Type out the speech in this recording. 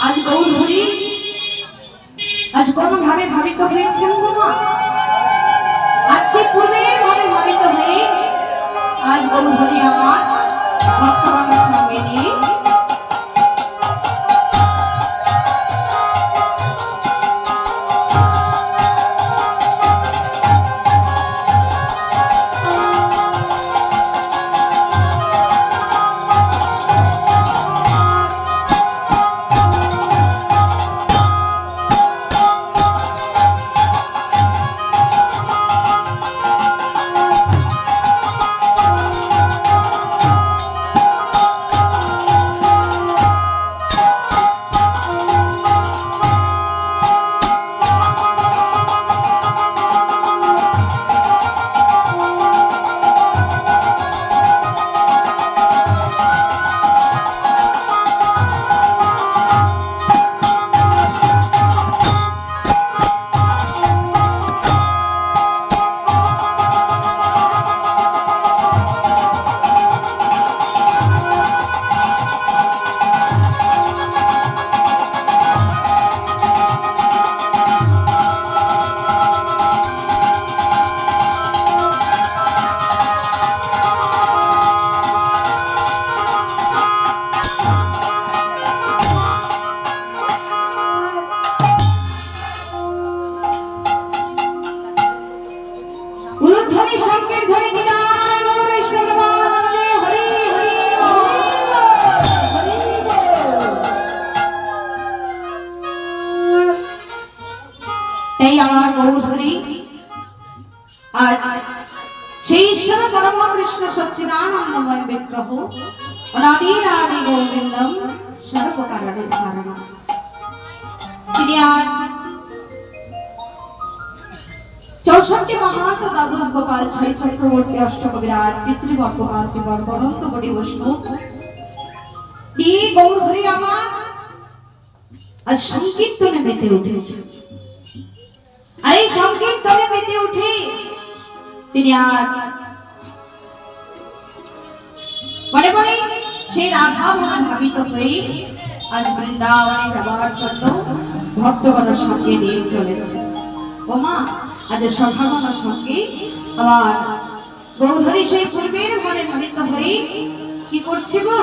আজ গৌরহরি আজ কোন ভাবে ভাবিত হয়েছেন মা? আজ সে পূর্বের ভাবে ভাবিত হয়ে আজ গৌরহরি আমার ভক্তগণের সঙ্গে নিয়ে আমার গৌরহরি আজ সেই ঈশ্বর পরম কৃষ্ণ সচ্চিদানন্দময় বিগ্রহ অনাদিরাদি গোবিন্দম সর্বকারণে ধারণা তিনি আজ 64 মহান্ত দ্বাদশ গোপাল ছয় চক্রবর্তী অষ্টকবিরাজ পিতৃবর্গপাল শ্রীবর্গ অনন্ত কোটি বৈষ্ণব এই গৌরহরি আমার আজ সংকীর্তনে মেতে উঠেছে। আর এই সংকীর্তনে মেতে উঠে তিনি আজ মনে মনে সেই রাধা মনে ভাবিত হয়ে আজ বৃন্দাবনে যাবার জন্য ভক্তগণের সঙ্গে নিয়ে চলেছে। ও মা, আজ সভাগণের সঙ্গে আমার গৌরহরি সেই পূর্বের মনে ভাবিত হয়ে কি করছে গো?